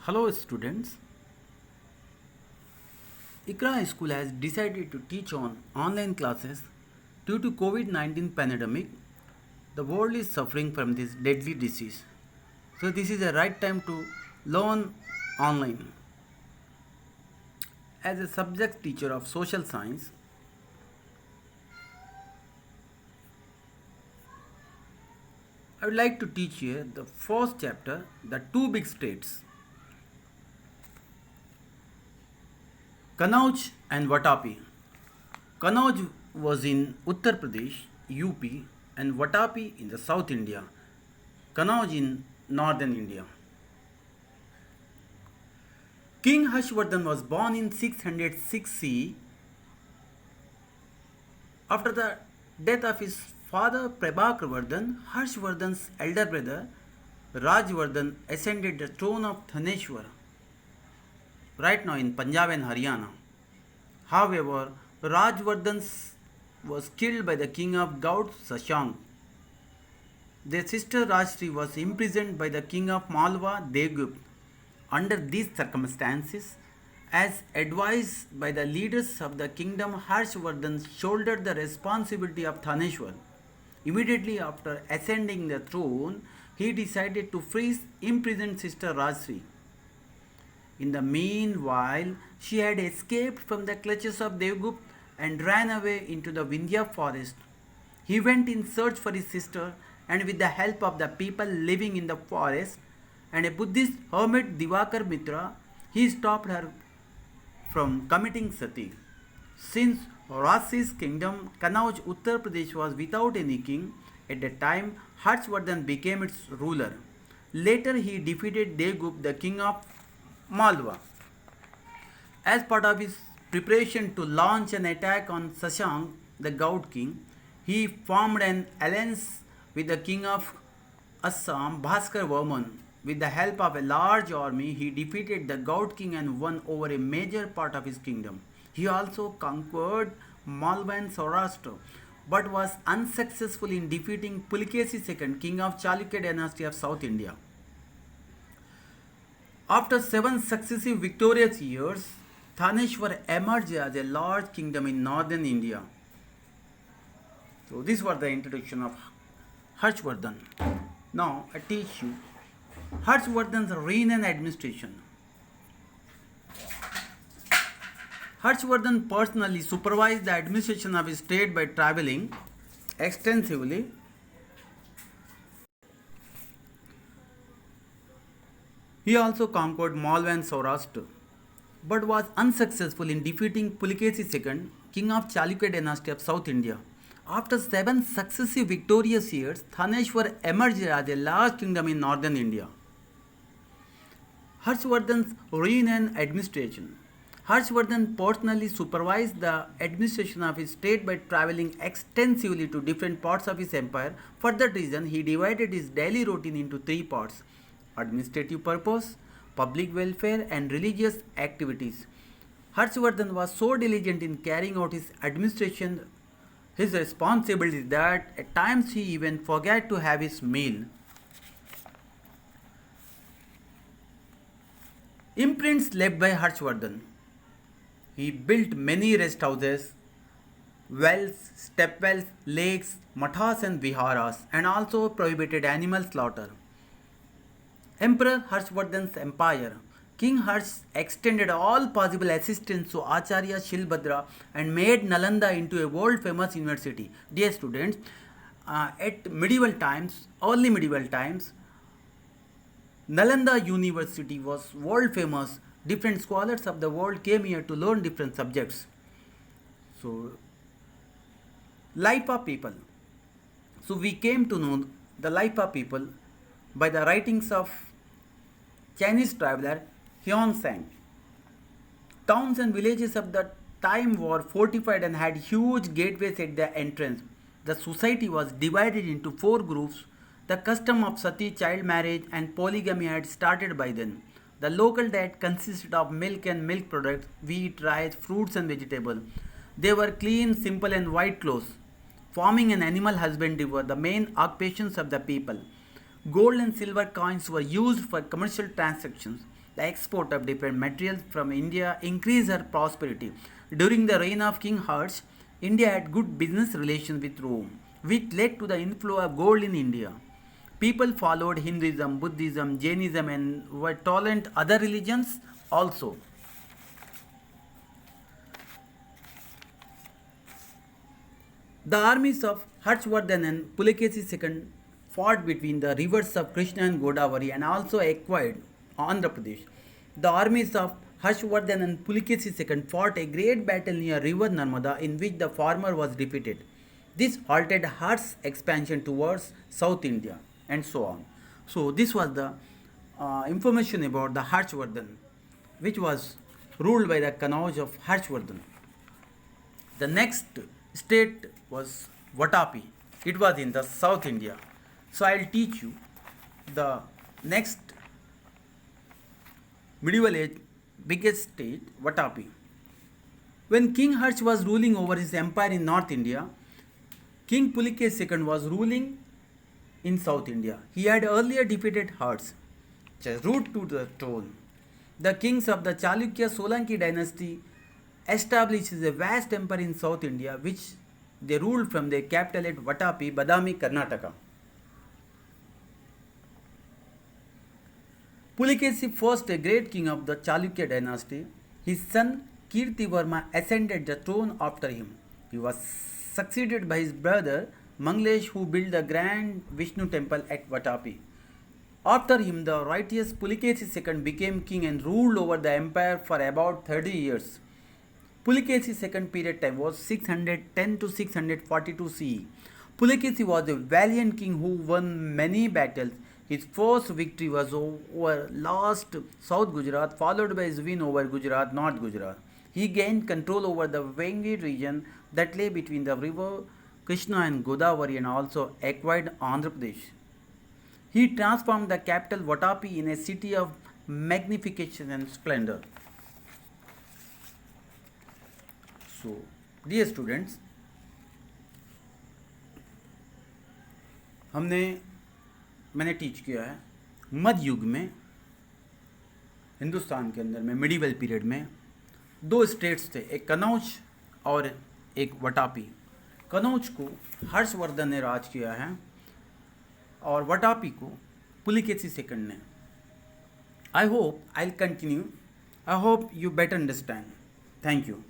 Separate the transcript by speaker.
Speaker 1: Hello students. Ikra School has decided to teach on online classes due to COVID-19 pandemic. The world is suffering from this deadly disease. So this is the right time to learn online. As a subject teacher of social science, I would like to teach here the first chapter, the two big states, Kannauj and Vatapi. Kannauj was in Uttar Pradesh, UP, and Vatapi in the South India. Kannauj in northern India. King Harshvardhan was born in 606 CE. After the death of his father Prabhakarvardhan, Harshvardhan's elder brother Rajvardhan ascended the throne of Thaneshwar, right now in Punjab and Haryana. However, Rajvardhan was killed by the king of Gaud Shashank. Their sister Rajshri was imprisoned by the king of Malwa Devgupt. Under these circumstances, as advised by the leaders of the kingdom, Harshvardhan shouldered the responsibility of Thaneshwar. Immediately after ascending the throne, he decided to free his imprisoned sister Rajshri. In the meanwhile, she had escaped from the clutches of Devgupt and ran away into the Vindhya forest. He went in search for his sister, and with the help of the people living in the forest and a Buddhist hermit Divakar Mitra, he stopped her from committing sati. Since Rajshri's kingdom, Kannauj, Uttar Pradesh, was without any king, at that time Harshvardhan became its ruler. Later he defeated Devgupt, the king of Malwa. As part of his preparation to launch an attack on Shashank, the Gaud king, he formed an alliance with the king of Assam, Bhaskar Varman. With the help of a large army, he defeated the Gaud king and won over a major part of his kingdom. He also conquered Malwa and Saurashtra, but was unsuccessful in defeating Pulikesi II, king of Chalukya dynasty of South India. After 7 successive victorious years, Thaneshwar emerged as a large kingdom in northern India. So this was the introduction of Harshvardhan. Now I teach you Harshvardhan's reign and administration. Harshvardhan personally supervised the administration of his state by traveling extensively. He also conquered Malwa and Saurashtra, but was unsuccessful in defeating Pulikesi II, king of Chalukya dynasty of South India. After 7 successive victorious years, Thaneshwar emerged as a large kingdom in northern India. Harshvardhan's reign and administration. Harshvardhan personally supervised the administration of his state by traveling extensively to different parts of his empire. For that reason, he divided his daily routine into 3 parts: administrative purpose, public welfare, and religious activities. Harshvardhan was so diligent in carrying out his administration, his responsibilities, that at times he even forgot to have his meal. Imprints left by Harshvardhan. He built many rest houses, wells, step wells, lakes, mathas and viharas, and also prohibited animal slaughter. Emperor Harshvardhan's empire. King Harsh extended all possible assistance to Acharya Shilbhadra and made Nalanda into a world famous university. Dear students, at medieval times, early medieval times, Nalanda University was world famous. Different scholars of the world came here to learn different subjects. So, life of people. So we came to know the life of people by the writings of Chinese traveler Huang Sang. Towns and villages of the time were fortified and had huge gateways at the entrance. The society was divided into 4 groups. The custom of sati, child marriage, and polygamy had started by then. The local diet consisted of milk and milk products, wheat, rice, fruits, and vegetables. They were clean, simple, and white clothes. Farming and animal husbandry were the main occupations of the people. Gold and silver coins were used for commercial transactions. the export of different materials from India increased her prosperity. During the reign of King Harsh, India had good business relations with Rome, which led to the inflow of gold in India. People followed Hinduism, Buddhism, Jainism, and were tolerant other religions also. The armies of Harshvardhan and Pulakesi II fought between the rivers of Krishna and Godavari and also acquired Andhra Pradesh. The armies of Harshvardhan and Pulakesi II fought a great battle near river Narmada in which the former was defeated. This halted Harsh's expansion towards South India and so on. So this was the information about the Harshvardhan, which was ruled by the Kannauj of Harshvardhan. The next state was Vatapi. It was in the South India. So I'll teach you the next medieval age biggest state, Vatapi. When King Harsh was ruling over his empire in North India, King Pulikes II was ruling in South India. He had earlier defeated Harsh, just route to the throne. The kings of the Chalukya Solanki dynasty established a vast empire in South India, which they ruled from their capital at Vatapi, Badami, Karnataka. Pulikesi first, a great king of the Chalukya dynasty, his son Kirtivarma ascended the throne after him. He was succeeded by his brother Manglesh, who built the grand Vishnu temple at Vatapi. After him, the righteous Pulikesi II became king and ruled over the empire for about 30 years. Pulikesi's second period time was 610 to 642 CE. Pulikesi was a valiant king who won many battles. His first victory was over lost South Gujarat, followed by his win over Gujarat, North Gujarat. He gained control over the Vengi region that lay between the river Krishna and Godavari and also acquired Andhra Pradesh. He transformed the capital Vatapi in a city of magnification and splendor. So, dear students, मैंने teach किया है मध्य युग में हिंदुस्तान के अंदर में medieval period में दो स्टेट्स थे, एक कनौज और एक वटापी. कनौज को हर्षवर्धन ने राज किया है और वटापी को पुलिकेसी सेकंड ने. I hope I will continue. I hope you better understand. Thank you.